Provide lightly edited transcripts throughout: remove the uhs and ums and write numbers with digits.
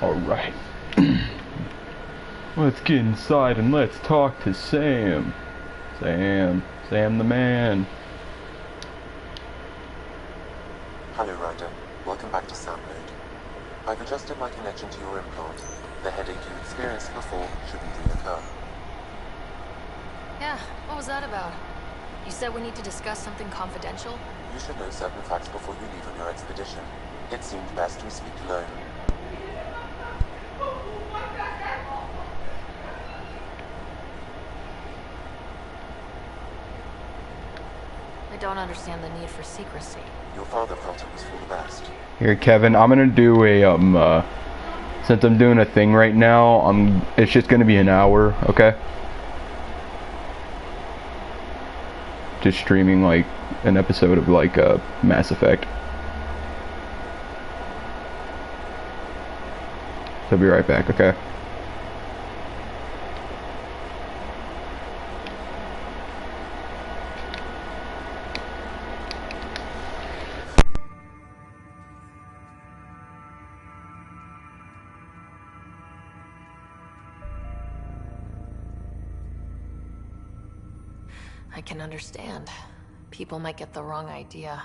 Alright. Let's get inside and let's talk to Sam. Sam the man. Hello, Ryder. Welcome back to Sam Mode. I've adjusted my connection to your implant. The headache you experienced before shouldn't reoccur. Yeah, what was that about? You said we need to discuss something confidential? You should know certain facts before you leave on your expedition. It seemed best we speak alone. I don't understand the need for secrecy. Your father felt it was for the best. Here, Kevin, I'm gonna do a, since I'm doing a thing right now, it's just gonna be an hour, okay? Just streaming, like, an episode of, like, Mass Effect. So I'll be right back, okay? I can understand. People might get the wrong idea.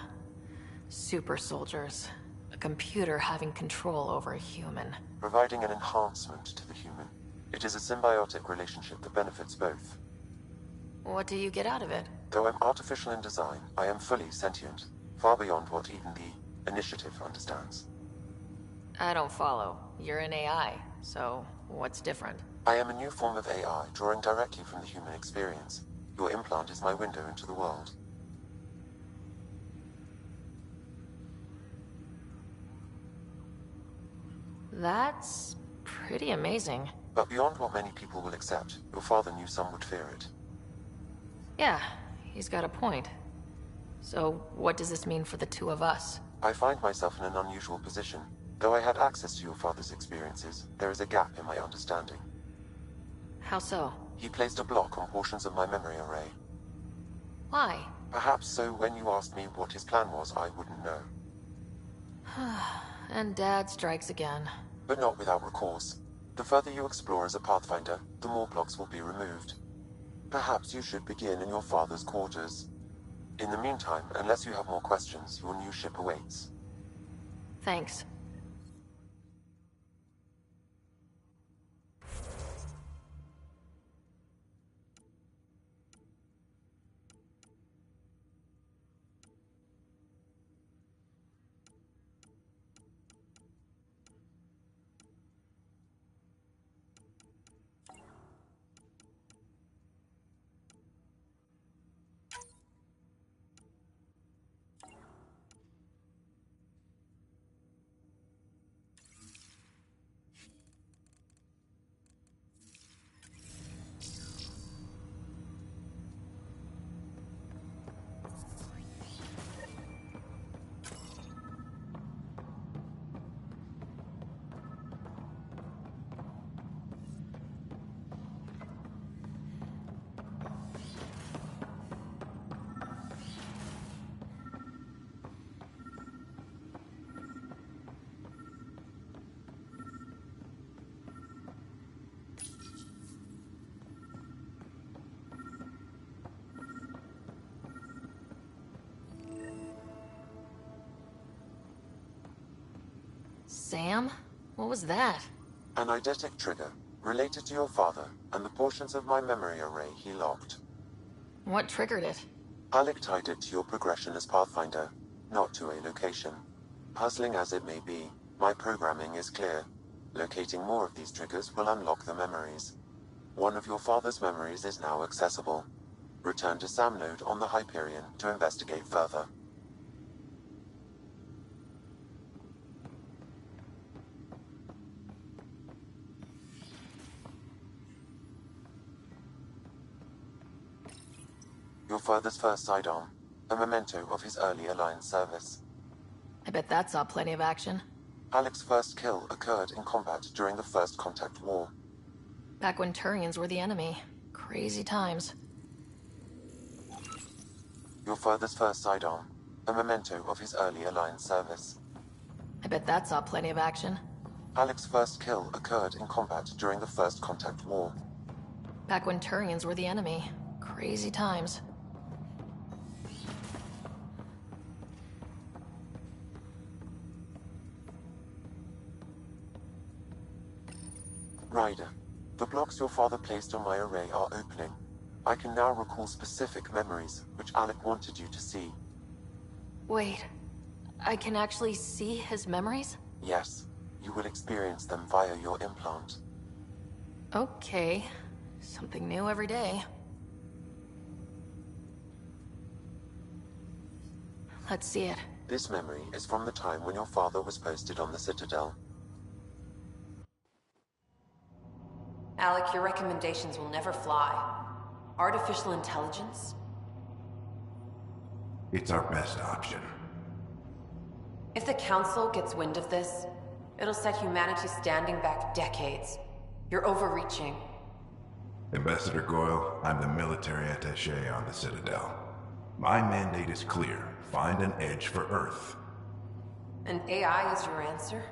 Super soldiers. A computer having control over a human. Providing an enhancement to the human. It is a symbiotic relationship that benefits both. What do you get out of it? Though I'm artificial in design, I am fully sentient. Far beyond what even the Initiative understands. I don't follow. You're an AI, so what's different? I am a new form of AI, drawing directly from the human experience. Your implant is my window into the world. That's pretty amazing. But beyond what many people will accept, your father knew some would fear it. Yeah, he's got a point. So, what does this mean for the two of us? I find myself in an unusual position. Though I had access to your father's experiences, there is a gap in my understanding. How so? He placed a block on portions of my memory array. Why? Perhaps so when you asked me what his plan was, I wouldn't know. And Dad strikes again. But not without recourse. The further you explore as a Pathfinder, the more blocks will be removed. Perhaps you should begin in your father's quarters. In the meantime, unless you have more questions, your new ship awaits. Thanks. Sam? What was that? An eidetic trigger, related to your father, and the portions of my memory array he locked. What triggered it? Alec tied it to your progression as Pathfinder, not to a location. Puzzling as it may be, my programming is clear. Locating more of these triggers will unlock the memories. One of your father's memories is now accessible. Return to Sam Node on the Hyperion to investigate further. Your father's first sidearm, a memento of his early Alliance service. I bet that saw plenty of action. Alec's first kill occurred in combat during the First Contact War. Back when Turians were the enemy. Crazy times. Your father's first sidearm, a memento of his early Alliance service. I bet that saw plenty of action. Alec's first kill occurred in combat during the First Contact War. Back when Turians were the enemy. Crazy times. Ryder, the blocks your father placed on my array are opening. I can now recall specific memories, which Alec wanted you to see. Wait, I can actually see his memories? Yes, you will experience them via your implant. Okay, something new every day. Let's see it. This memory is from the time when your father was posted on the Citadel. Alec, your recommendations will never fly. Artificial intelligence? It's our best option. If the Council gets wind of this, it'll set humanity standing back decades. You're overreaching. Ambassador Goyle, I'm the military attaché on the Citadel. My mandate is clear. Find an edge for Earth. And AI is your answer?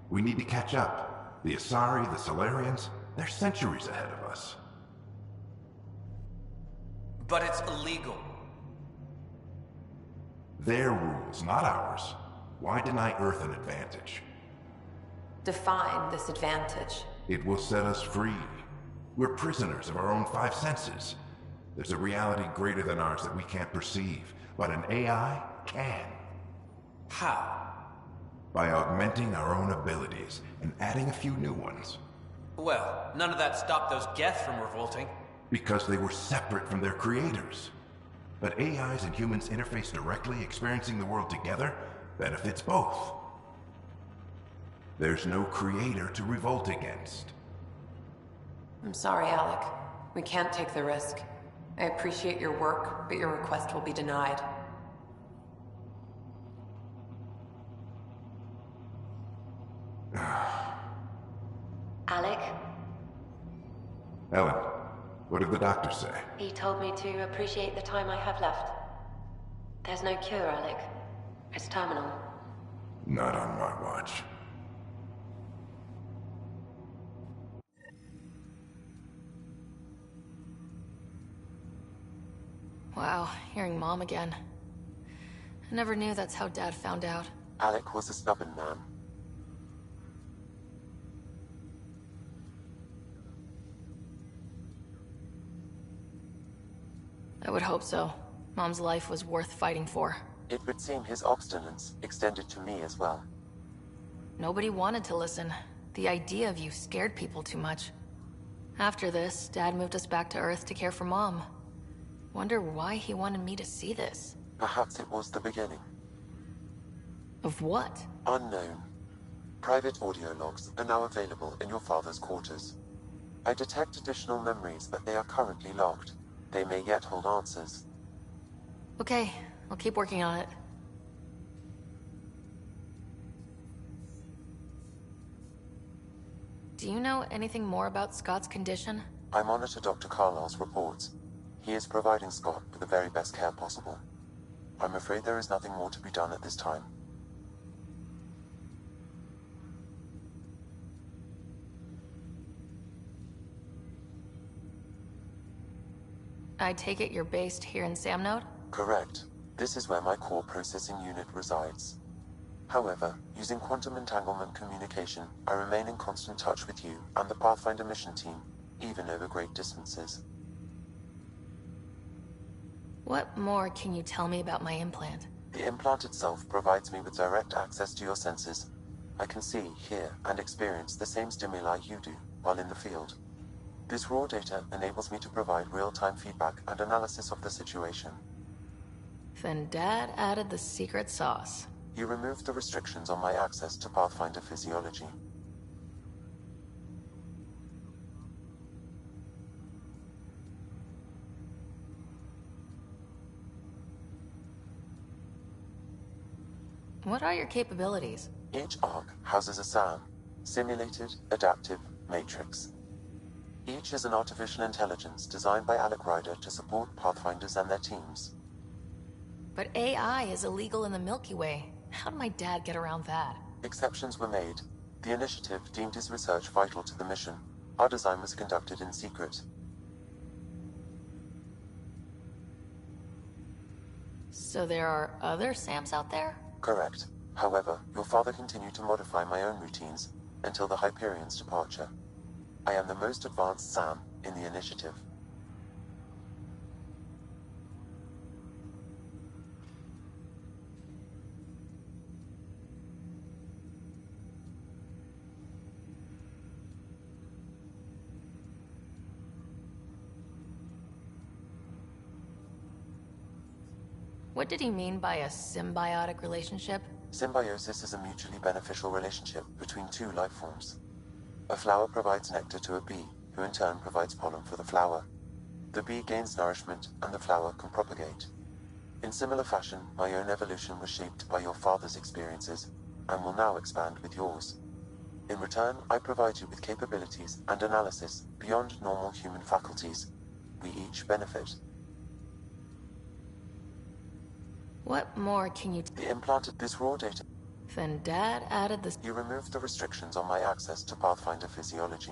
We need to catch up. The Asari, the Solarians, they're centuries ahead of us. But it's illegal. Their rules, not ours. Why deny Earth an advantage? Define this advantage. It will set us free. We're prisoners of our own five senses. There's a reality greater than ours that we can't perceive, but an AI can. How? By augmenting our own abilities and adding a few new ones. Well, none of that stopped those Geth from revolting. Because they were separate from their creators. But AIs and humans interface directly, experiencing the world together, benefits both. There's no creator to revolt against. I'm sorry, Alec. We can't take the risk. I appreciate your work, but your request will be denied. Alec, Ellen, what did the doctor say? he told me to appreciate the time I have left. There's no cure, Alec. It's terminal. Not on my watch. Wow, hearing Mom again. I never knew that's how Dad found out. Alec was a stubborn man. I would hope so. Mom's life was worth fighting for. It would seem his obstinance extended to me as well. Nobody wanted to listen. The idea of you scared people too much. After this, Dad moved us back to Earth to care for Mom. Wonder why he wanted me to see this. Perhaps it was the beginning. Of what? Unknown. Private audio logs are now available in your father's quarters. I detect additional memories, but they are currently logged. They may yet hold answers. Okay, I'll keep working on it. Do you know anything more about Scott's condition? I monitor Dr. Carlisle's reports. He is providing Scott with the very best care possible. I'm afraid there is nothing more to be done at this time. I take it you're based here in Samnode? Correct. This is where my core processing unit resides. However, using quantum entanglement communication, I remain in constant touch with you and the Pathfinder mission team, even over great distances. What more can you tell me about my implant? The implant itself provides me with direct access to your senses. I can see, hear, and experience the same stimuli you do while in the field. This raw data enables me to provide real-time feedback and analysis of the situation. Then Dad added the secret sauce. You removed the restrictions on my access to Pathfinder physiology. What are your capabilities? Each arc houses a SAM, Simulated Adaptive Matrix. Each is an artificial intelligence designed by Alec Ryder to support Pathfinders and their teams. But AI is illegal in the Milky Way. How did my dad get around that? Exceptions were made. The Initiative deemed his research vital to the mission. Our design was conducted in secret. So there are other Sams out there? Correct. However, your father continued to modify my own routines until the Hyperion's departure. I am the most advanced Sam in the Initiative. What did he mean by a symbiotic relationship? Symbiosis is a mutually beneficial relationship between two life forms. A flower provides nectar to a bee, who in turn provides pollen for the flower. The bee gains nourishment, and the flower can propagate. In similar fashion, my own evolution was shaped by your father's experiences, and will now expand with yours. In return, I provide you with capabilities and analysis beyond normal human faculties. We each benefit. What more can you The implanted this raw data. Then Dad added this. You removed the restrictions on my access to Pathfinder physiology.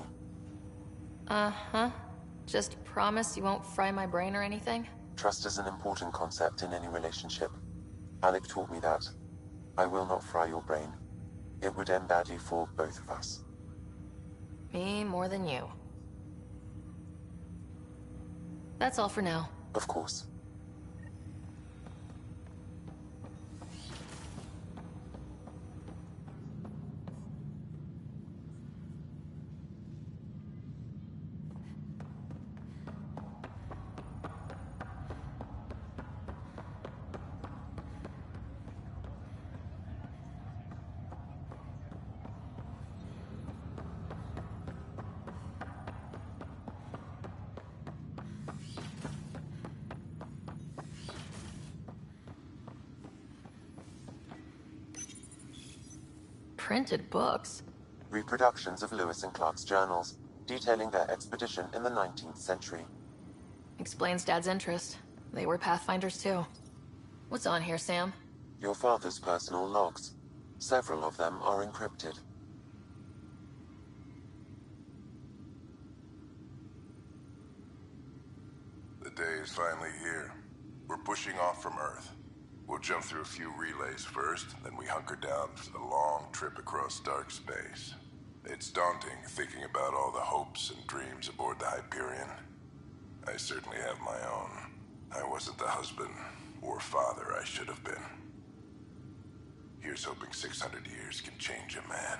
Uh-huh. Just promise you won't fry my brain or anything? Trust is an important concept in any relationship. Alec taught me that. I will not fry your brain. It would end badly for both of us. Me more than you. That's all for now. Of course. Printed books? Reproductions of Lewis and Clark's journals, detailing their expedition in the 19th century. Explains Dad's interest. They were Pathfinders too. What's on here, Sam? Your father's personal logs. Several of them are encrypted. The day is finally here. We're pushing off from Earth. We'll jump through a few relays first, then we hunker down for the long trip across dark space. It's daunting thinking about all the hopes and dreams aboard the Hyperion. I certainly have my own. I wasn't the husband or father I should have been. Here's hoping 600 years can change a man.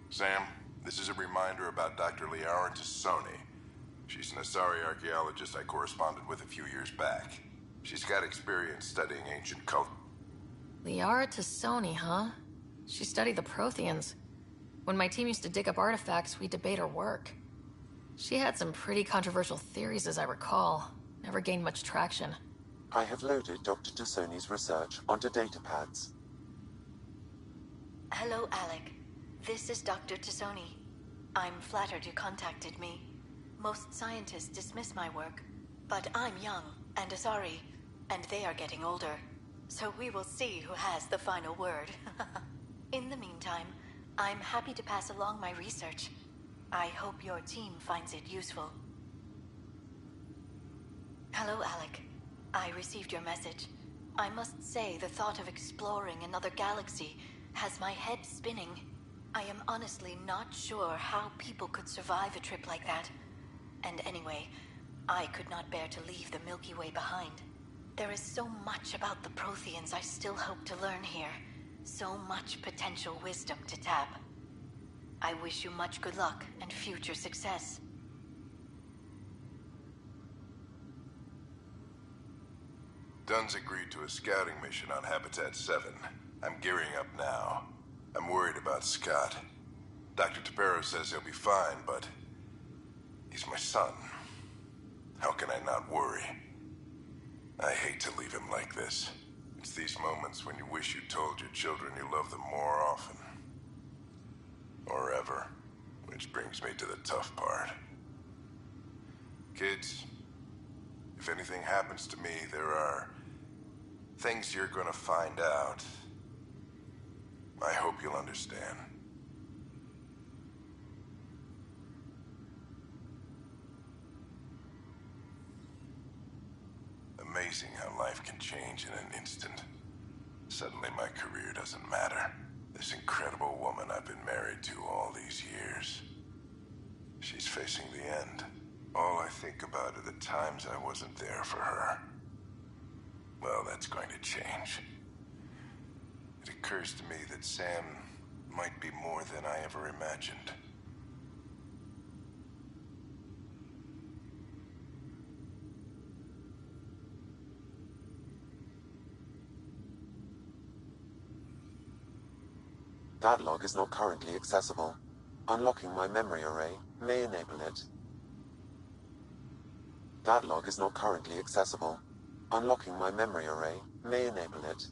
Sam, this is a reminder about Dr. Liara Tassoni. She's an Asari archaeologist I corresponded with a few years back. She's got experience studying ancient culture. Liara Tassoni, huh? She studied the Protheans. When my team used to dig up artifacts, we'd debate her work. She had some pretty controversial theories, as I recall. Never gained much traction. I have loaded Dr. Tassoni's research onto datapads. Hello, Alec. This is Dr. Tassoni. I'm flattered you contacted me. Most scientists dismiss my work, but I'm young and Asari, and they are getting older. So we will see who has the final word. In the meantime, I'm happy to pass along my research. I hope your team finds it useful. Hello, Alec. I received your message. I must say the thought of exploring another galaxy has my head spinning. I am honestly not sure how people could survive a trip like that. And anyway, I could not bear to leave the Milky Way behind. There is so much about the Protheans I still hope to learn here. So much potential wisdom to tap. I wish you much good luck and future success. Dunn's agreed to a scouting mission on Habitat 7. I'm gearing up now. I'm worried about Scott. Dr. Tapero says he'll be fine, but he's my son. How can I not worry? I hate to leave him like this. It's these moments when you wish you told your children you love them more often. Or ever. Which brings me to the tough part. Kids, if anything happens to me, there are Things you're gonna find out. I hope you'll understand. Amazing how life can change in an instant. Suddenly my career doesn't matter. This incredible woman I've been married to all these years. She's facing the end. All I think about are the times I wasn't there for her. Well, that's going to change. It occurs to me that Sam might be more than I ever imagined. That log is not currently accessible. Unlocking my memory array may enable it. That log is not currently accessible. Unlocking my memory array may enable it.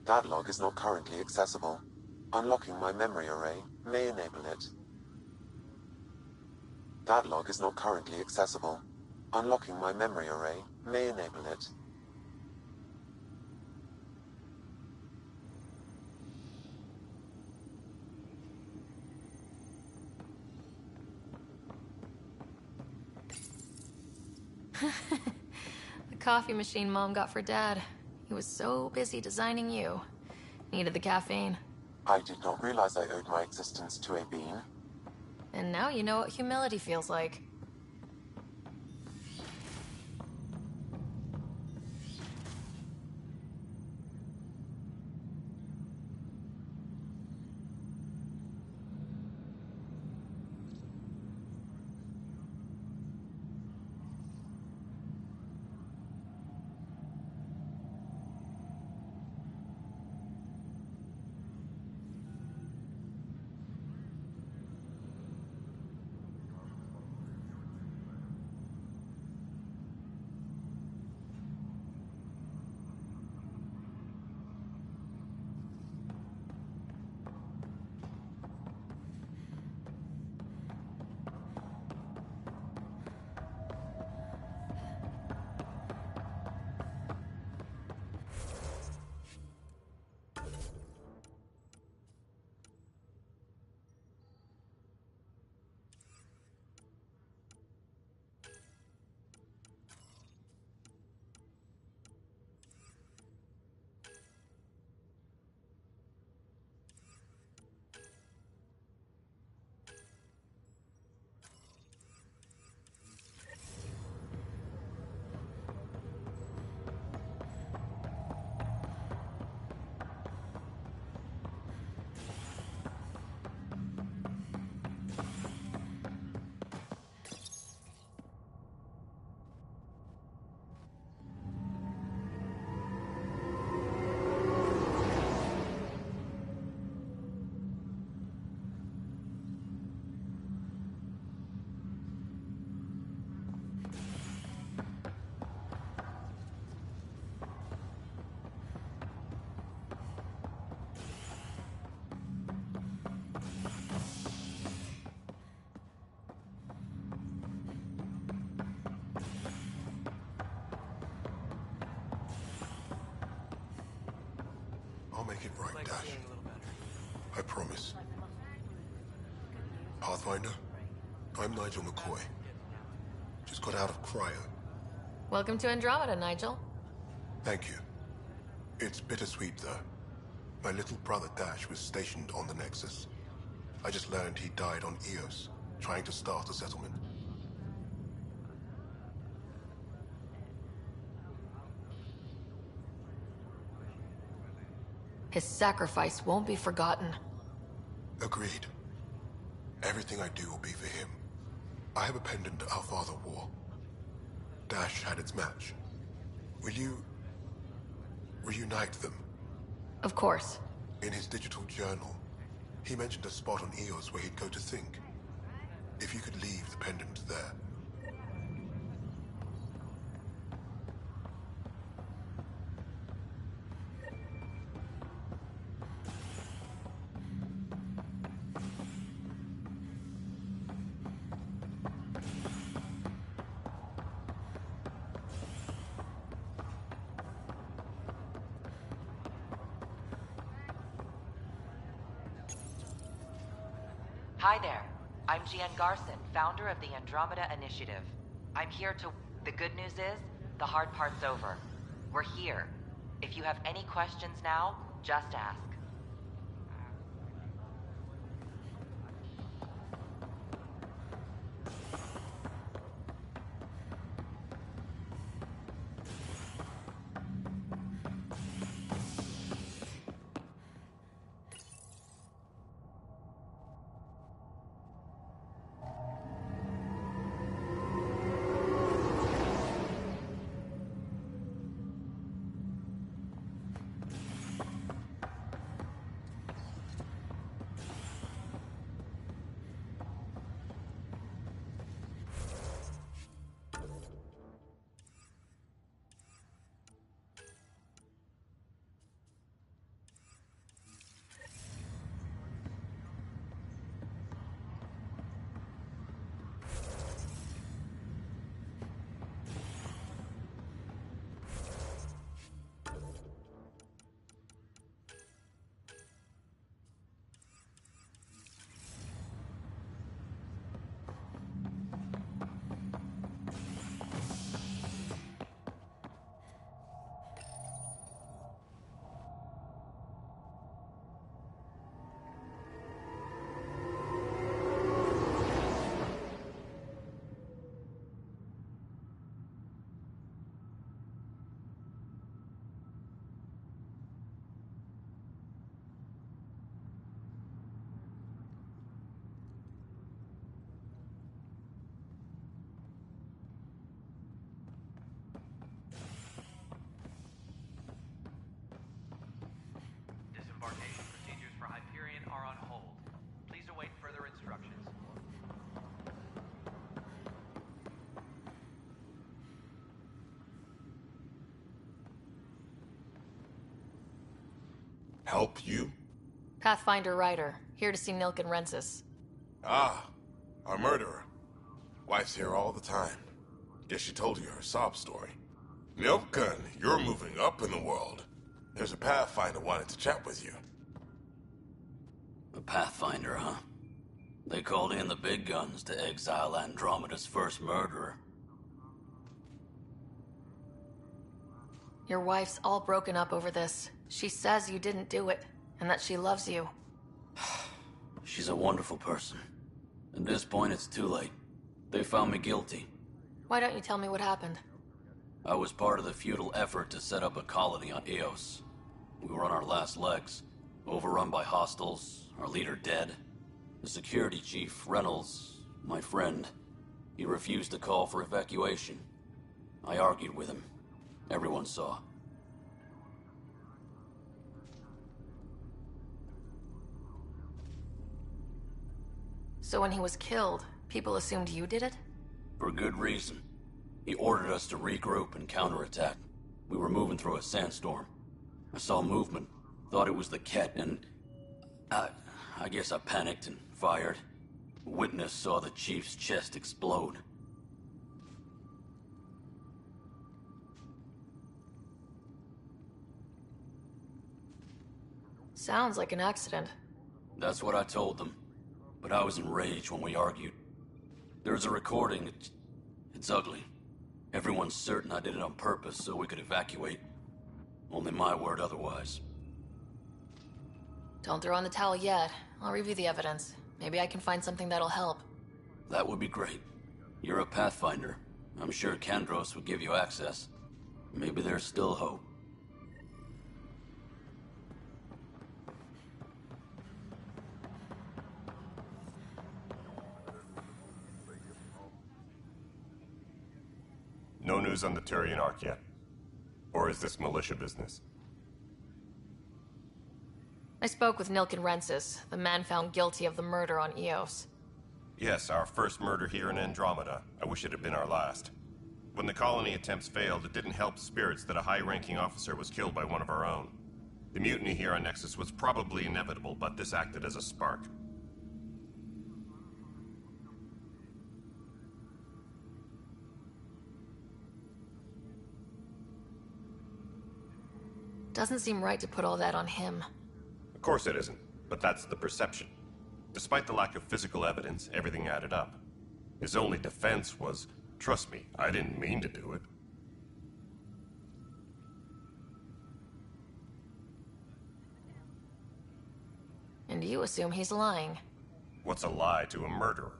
That log is not currently accessible. Unlocking my memory array may enable it. That log is not currently accessible. Unlocking my memory array may enable it. The coffee machine Mom got for Dad. He was so busy designing you. Needed the caffeine. I did not realize I owed my existence to a bean. And now you know what humility feels like. I'll make it right, Dash. I promise. Pathfinder, I'm Nigel McCoy. Just got out of cryo. Welcome to Andromeda, Nigel. Thank you. It's bittersweet, though. My little brother Dash was stationed on the Nexus. I just learned he died on Eos, trying to start a settlement. His sacrifice won't be forgotten. Agreed. Everything I do will be for him. I have a pendant our father wore. Dash had its match. Will you reunite them? Of course. In his digital journal, he mentioned a spot on Eos where he'd go to think. If you could leave the pendant there. Hi there. I'm Jian Garson, founder of the Andromeda Initiative. I'm here to... The good news is, the hard part's over. We're here. If you have any questions now, just ask. Disembarkation procedures for Hyperion are on hold. Please await further instructions. Help you? Pathfinder Ryder, here to see Nilk and Rensis. Ah, our murderer. Wife's here all the time. Guess she told you her sob story. Milken, you're moving up in the world. There's a Pathfinder wanted to chat with you. A Pathfinder, huh? They called in the big guns to exile Andromeda's first murderer. Your wife's all broken up over this. She says you didn't do it, and that she loves you. She's a wonderful person. At this point, it's too late. They found me guilty. Why don't you tell me what happened? I was part of the futile effort to set up a colony on Eos. We were on our last legs, overrun by hostiles, our leader dead. The security chief, Reynolds, my friend, he refused to call for evacuation. I argued with him. Everyone saw. So when he was killed, people assumed you did it? For good reason. He ordered us to regroup and counterattack. We were moving through a sandstorm. I saw movement, thought it was the Ket, and... I guess I panicked and fired. Witness saw the chief's chest explode. Sounds like an accident. That's what I told them. But I was enraged when we argued. There's a recording. It's ugly. Everyone's certain I did it on purpose so we could evacuate. Only my word otherwise. Don't throw in the towel yet. I'll review the evidence. Maybe I can find something that'll help. That would be great. You're a Pathfinder. I'm sure Kandros would give you access. Maybe there's still hope. No news on the Turian Ark yet? Or is this militia business? I spoke with Nilk and Rensis, the man found guilty of the murder on Eos. Yes, our first murder here in Andromeda. I wish it had been our last. When the colony attempts failed, it didn't help spirits that a high-ranking officer was killed by one of our own. The mutiny here on Nexus was probably inevitable, but this acted as a spark. Doesn't seem right to put all that on him. Of course it isn't, but that's the perception. Despite the lack of physical evidence, everything added up. His only defense was, trust me, I didn't mean to do it. And you assume he's lying. What's a lie to a murderer?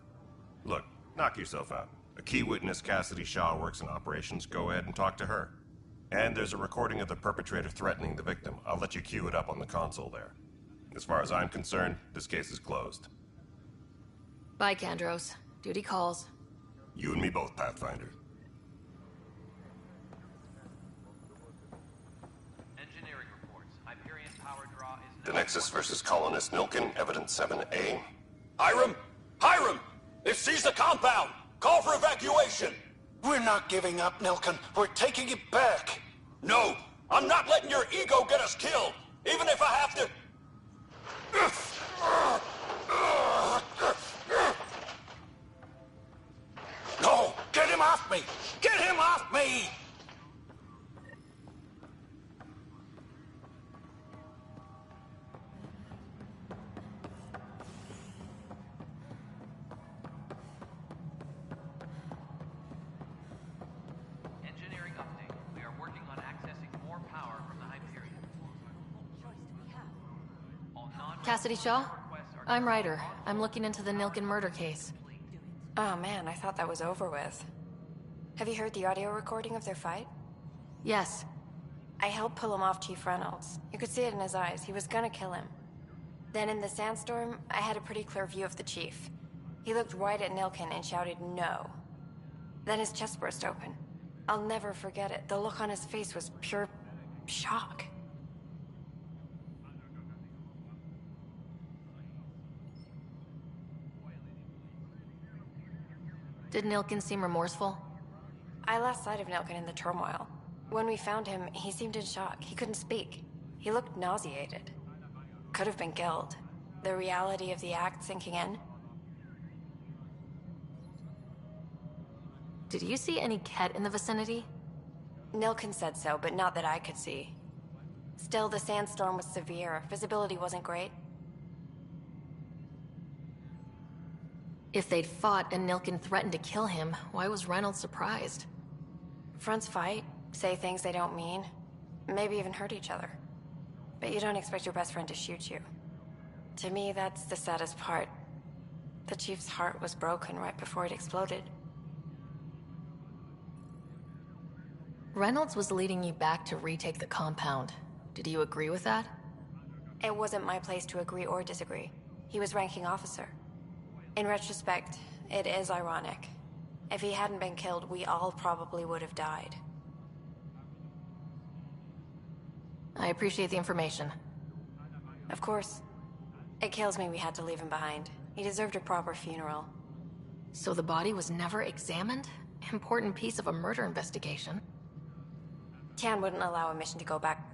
Look, knock yourself out. A key witness, Cassidy Shaw, works in operations. Go ahead and talk to her. And there's a recording of the perpetrator threatening the victim. I'll let you cue it up on the console there. As far as I'm concerned, this case is closed. Bye, Kandros. Duty calls. You and me both, Pathfinder. Engineering reports. Hyperion power draw is The Nexus versus Colonist Nilkin, Evidence 7A. Hiram! Hiram! They've seized the compound! Call for evacuation! We're not giving up, Nilkin. We're taking it back. No! I'm not letting your ego get us killed! Even if I have to... No! Get him off me! Get him off me! engineering update. We are working on accessing more power from the Hyperion. All Cassidy Shaw? I'm Ryder. I'm looking into the Nilkin murder case. Oh man, I thought that was over with. Have you heard the audio recording of their fight? Yes. I helped pull him off Chief Reynolds. You could see it in his eyes. He was gonna kill him. Then in the sandstorm, I had a pretty clear view of the Chief. He looked right at Nilkin and shouted, "No." Then his chest burst open. I'll never forget it. The look on his face was pure shock. Did Nilkin seem remorseful? I lost sight of Nilkin in the turmoil. When we found him, he seemed in shock. He couldn't speak. He looked nauseated. Could have been guilt. The reality of the act sinking in. Did you see any Ket in the vicinity? Nilkin said so, but not that I could see. Still, the sandstorm was severe. Visibility wasn't great. If they'd fought and Nilkin threatened to kill him, why was Reynolds surprised? Fronts fight, say things they don't mean, maybe even hurt each other. But you don't expect your best friend to shoot you. To me, that's the saddest part. The Chief's heart was broken right before it exploded. Reynolds was leading you back to retake the compound. Did you agree with that? It wasn't my place to agree or disagree. He was ranking officer. In retrospect, it is ironic. If he hadn't been killed, we all probably would have died. I appreciate the information. Of course. It kills me we had to leave him behind. He deserved a proper funeral. So the body was never examined? Important piece of a murder investigation. Tian wouldn't allow a mission to go back.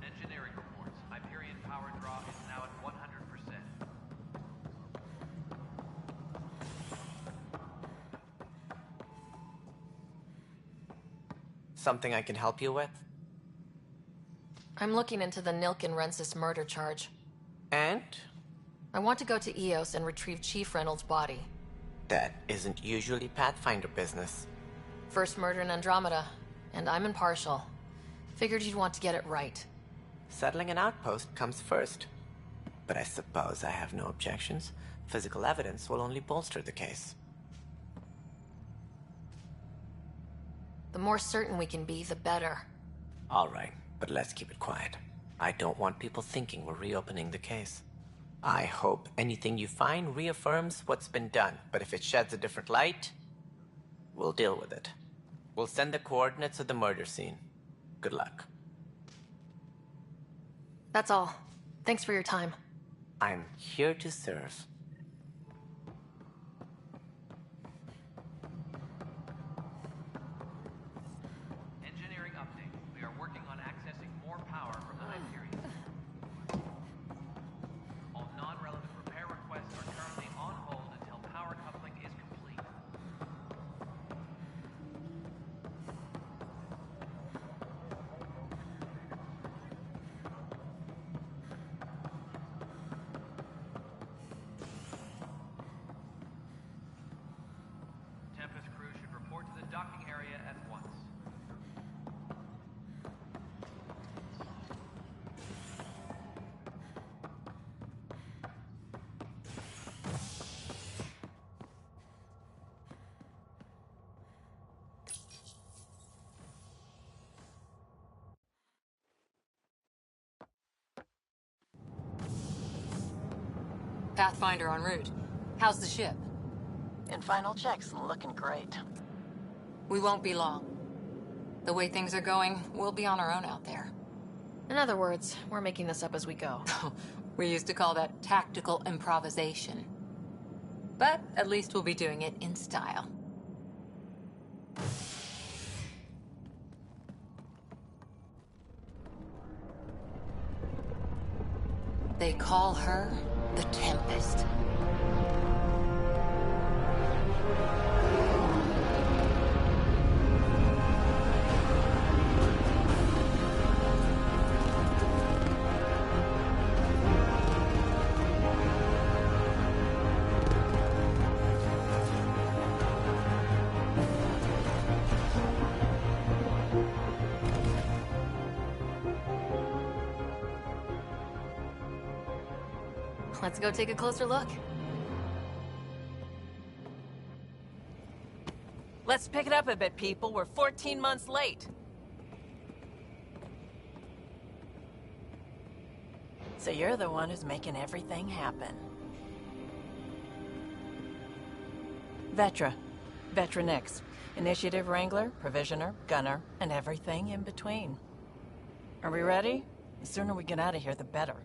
Engineering reports. Hyperion power draw is now at 100%. Something I can help you with? I'm looking into the Nilkin-Rensis murder charge. And? I want to go to Eos and retrieve Chief Reynolds' body. That isn't usually Pathfinder business. First murder in Andromeda, and I'm impartial. Figured you'd want to get it right. Settling an outpost comes first. But I suppose I have no objections. Physical evidence will only bolster the case. The more certain we can be, the better. All right, but let's keep it quiet. I don't want people thinking we're reopening the case. I hope anything you find reaffirms what's been done, but if it sheds a different light, we'll deal with it. We'll send the coordinates of the murder scene. Good luck. That's all. Thanks for your time. I'm here to serve. Engineering update. We are working on accessing more power from the Hyperion. All non-relevant repair requests are currently Pathfinder en route. How's the ship? In final checks, looking great. We won't be long. The way things are going, we'll be on our own out there. In other words, we're making this up as we go. We used to call that tactical improvisation. But at least we'll be doing it in style. They call her the Tempest. Let's go take a closer look. Let's pick it up a bit, people. We're 14 months late. So you're the one who's making everything happen. Vetra. Vetra Nix. Initiative Wrangler, Provisioner, Gunner, and everything in between. Are we ready? The sooner we get out of here, the better.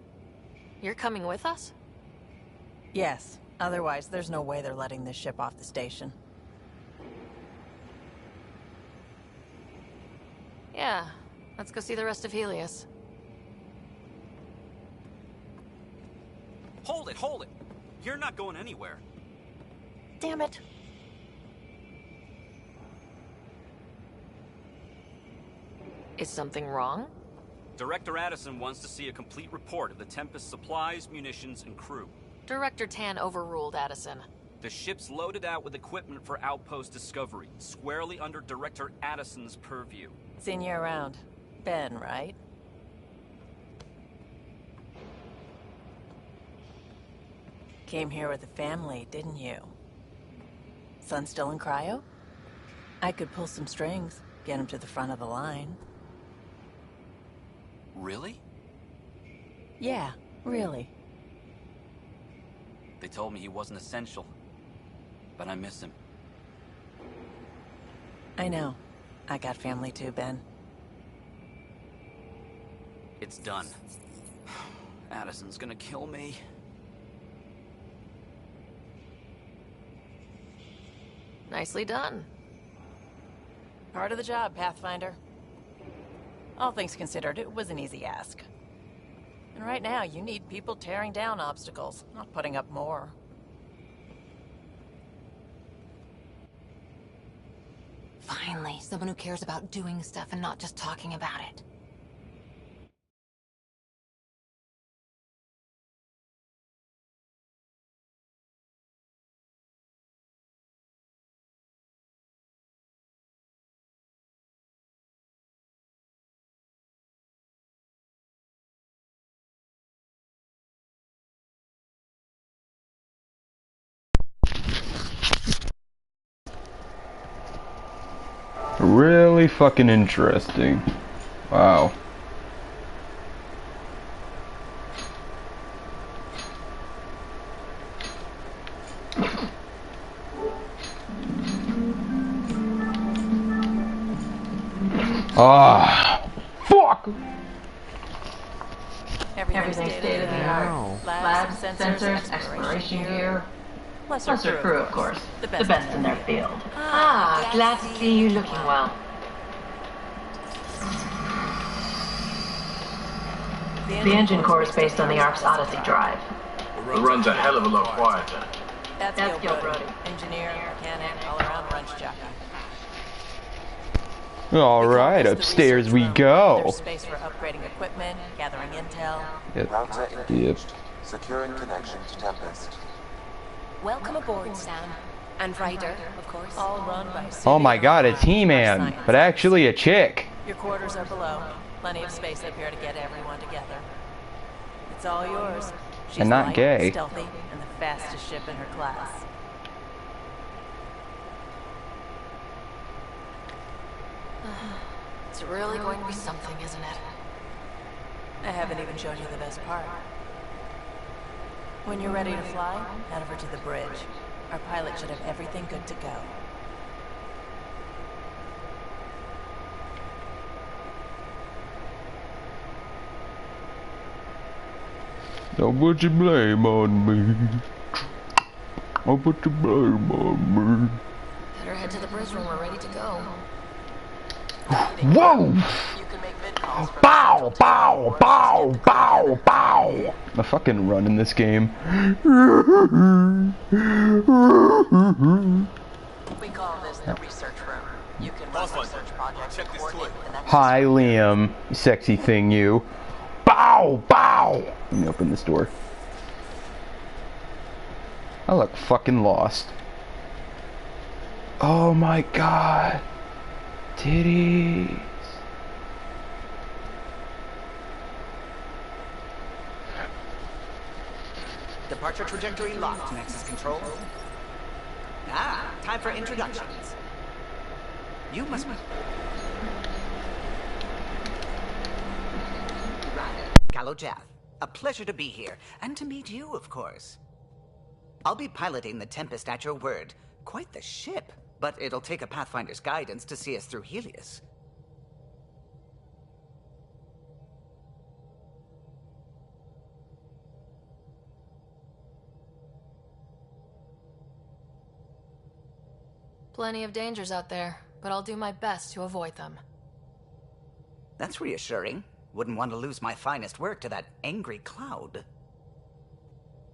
You're coming with us? Yes. Otherwise, there's no way they're letting this ship off the station. Yeah. Let's go see the rest of Helios. Hold it, hold it! You're not going anywhere. Damn it. Is something wrong? Director Addison wants to see a complete report of the Tempest's supplies, munitions, and crew. Director Tan overruled Addison. The ship's loaded out with equipment for outpost discovery, squarely under Director Addison's purview. Seen you around. Ben, right? Came here with the family, didn't you? Son still in cryo? I could pull some strings, get him to the front of the line. Really? Yeah, really. They told me he wasn't essential, but I miss him. I know. I got family too, Ben. It's done. Addison's gonna kill me. Nicely done. Part of the job, Pathfinder. All things considered, it was an easy ask. And right now, you need people tearing down obstacles, not putting up more. Finally, someone who cares about doing stuff and not just talking about it. Really fucking interesting. Wow. Ah, fuck! Everything's state of the art. Labs, sensors, exploration gear. Lesser crew, of course. The best in their field. Ah, glad to see you looking well. The engine core is based on the Ark's Odyssey drive. The run's a hell of a lot quieter. That's Gil Brody. Engineer, mechanic, all-around wrench jockey. Alright, upstairs we go. There's space for upgrading equipment, gathering intel. Router engaged. Securing connection to Tempest. Welcome aboard, Sam. And Ryder, of course. All run by Oh my god, it's He-Man, but actually a chick. Your quarters are below. Plenty of space up here to get everyone together. It's all yours. She's And not light, gay. stealthy, and the fastest ship in her class. It's really going to be something, isn't it? I haven't even shown you the best part. When you're ready to fly, head over to the bridge. Our pilot should have everything good to go. Don't put your blame on me. Don't put your blame on me. Better head to the bridge when we're ready to go. Whoa! Bow, bow, bow, bow, bow. I fucking run in this game. We call this the research room. You can run research projects and coordinate with the next. Hi, Liam. Sexy thing, you. Bow, bow. Let me open this door. I look fucking lost. Oh my god. Titties. Departure trajectory locked, Nexus Control. Ah, time for introductions. You must be... Callow Jaff, a pleasure to be here, and to meet you, of course. I'll be piloting the Tempest at your word. Quite the ship, but it'll take a Pathfinder's guidance to see us through Helios. Plenty of dangers out there, but I'll do my best to avoid them. That's reassuring. Wouldn't want to lose my finest work to that angry cloud.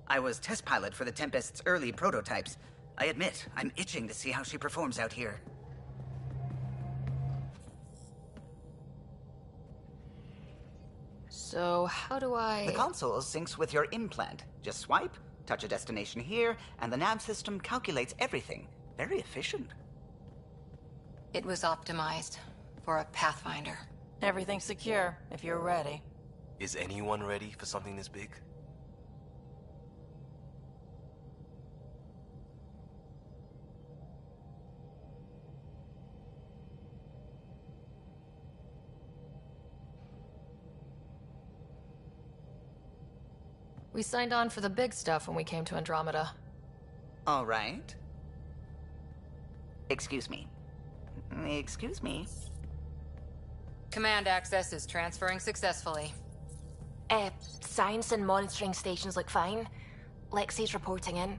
I was test pilot for the Tempest's early prototypes. I admit, I'm itching to see how she performs out here. So, how do I... The console syncs with your implant. Just swipe, touch a destination here, and the nav system calculates everything. Very efficient. It was optimized for a Pathfinder. Everything's secure, if you're ready. Is anyone ready for something this big? We signed on for the big stuff when we came to Andromeda. All right. Excuse me. Excuse me. Command access is transferring successfully. Science and monitoring stations look fine. Lexi's reporting in.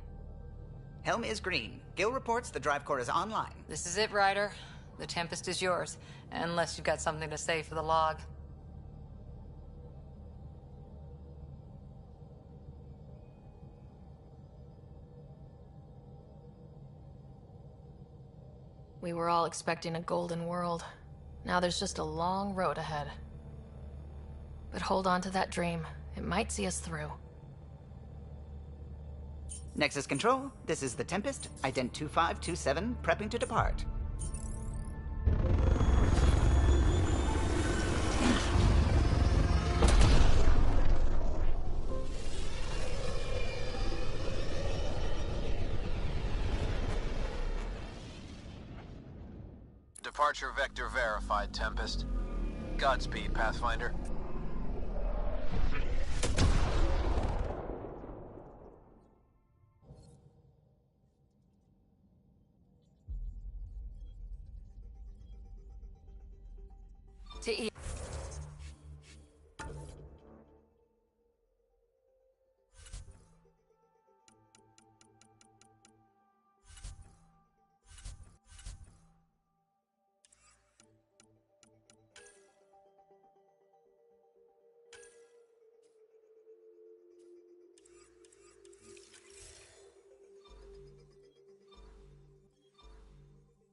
Helm is green. Gil reports the drive core is online. This is it, Ryder. The Tempest is yours, unless you've got something to say for the log. We were all expecting a golden world. Now there's just a long road ahead. But hold on to that dream. It might see us through. Nexus Control, this is the Tempest, Ident 2527, prepping to depart. Departure vector verified, Tempest. Godspeed, Pathfinder. To eat.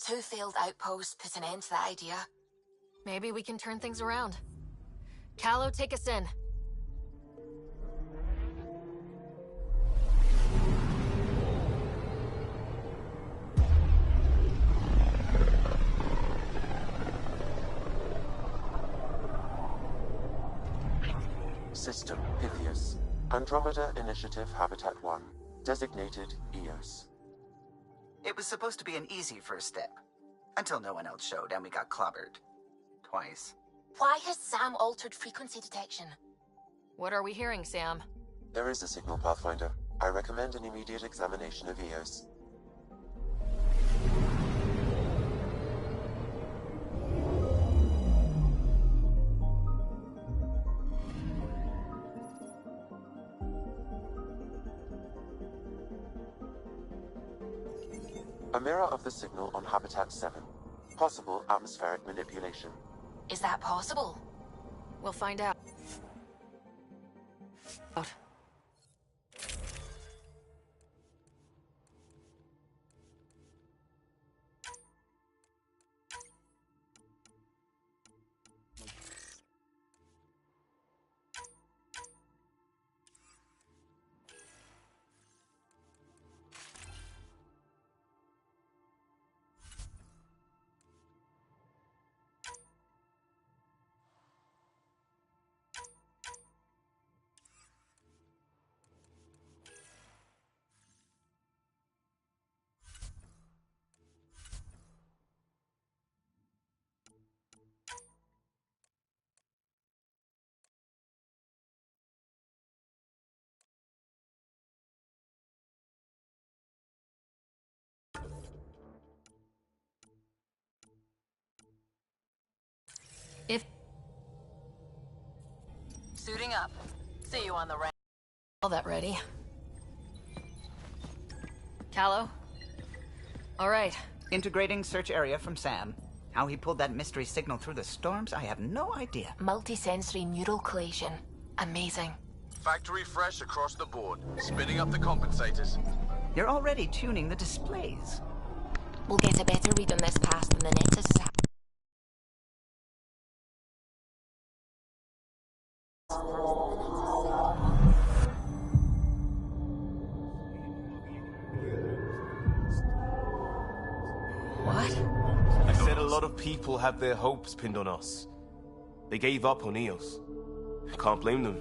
Two failed outposts put an end to that idea. Maybe we can turn things around. Callow, take us in. System Pythias. Andromeda Initiative Habitat 1. Designated EOS. It was supposed to be an easy first step. Until no one else showed and we got clobbered. Twice. Why has Sam altered frequency detection? What are we hearing, Sam? There is a signal, Pathfinder. I recommend an immediate examination of EOS. A mirror of the signal on Habitat 7. Possible atmospheric manipulation. Is that possible? We'll find out. If Suiting up. See you on the ramp. all that ready. Callow? All right. Integrating search area from Sam. How he pulled that mystery signal through the storms, I have no idea. Multisensory neural collation. Amazing. Factory fresh across the board. Spinning up the compensators. You're already tuning the displays. We'll get a better read on this pass than the Nexus is. I said a lot of people have their hopes pinned on us. They gave up on EOS. Can't blame them.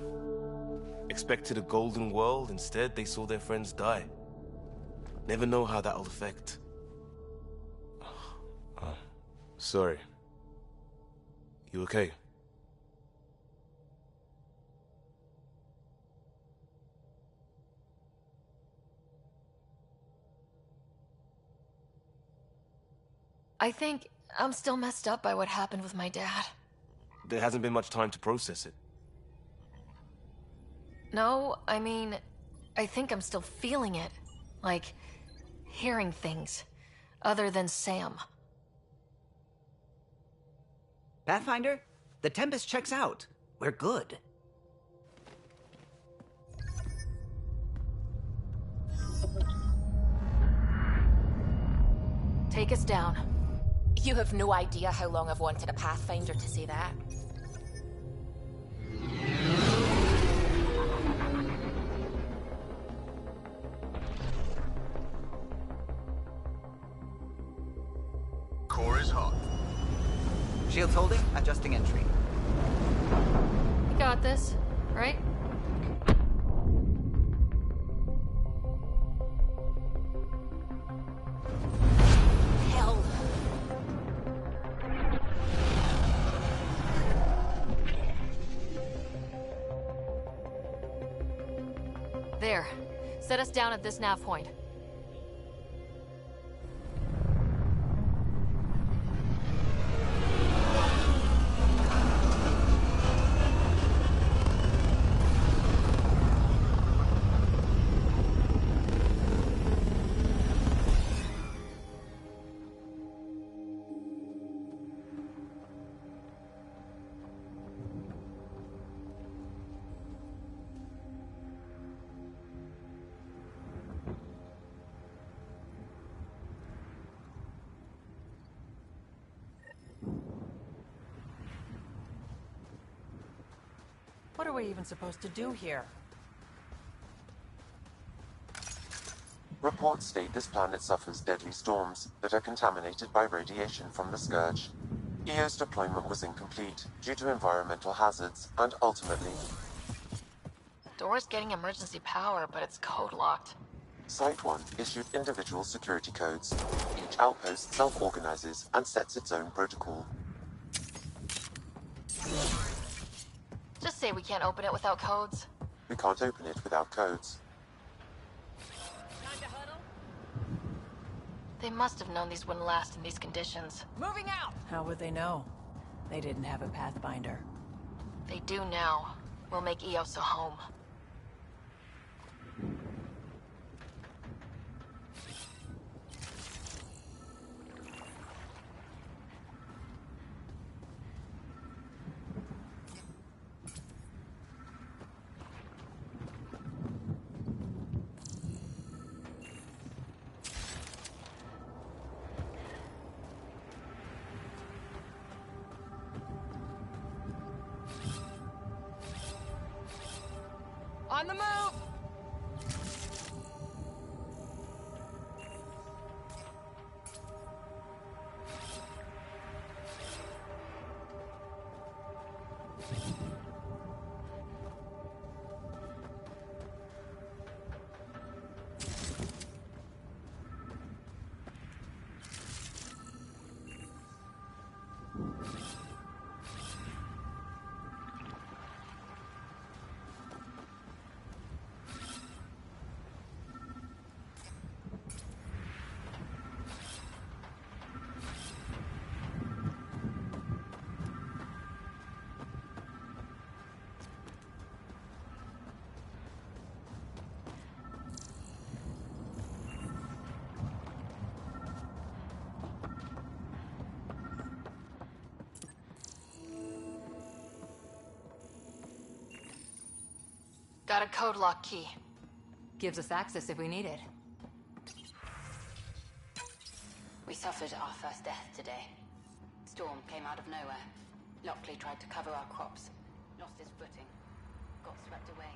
Expected a golden world, instead they saw their friends die. Never know how that'll affect. Sorry. You okay? I think I'm still messed up by what happened with my dad. There hasn't been much time to process it. No, I mean, I think I'm still feeling it. Like, hearing things. Other than Sam. Pathfinder, the Tempest checks out. We're good. Take us down. You have no idea how long I've wanted a Pathfinder to say that. Core is hot. Shields holding, adjusting entry. You got this, right? Hell. There. Set us down at this nav point. What are we even supposed to do here? Reports state this planet suffers deadly storms that are contaminated by radiation from the Scourge. EO's deployment was incomplete due to environmental hazards, and ultimately... Door's getting emergency power, but it's code locked. Site 1 issued individual security codes. Each outpost self-organizes and sets its own protocol. Just say we can't open it without codes. We can't open it without codes. They must have known these wouldn't last in these conditions. Moving out! How would they know? They didn't have a Pathfinder. They do now. We'll make Eos a home. On the move! Got a code lock key. Gives us access if we need it. We suffered our first death today. Storm came out of nowhere. Lockley tried to cover our crops. Lost his footing. Got swept away.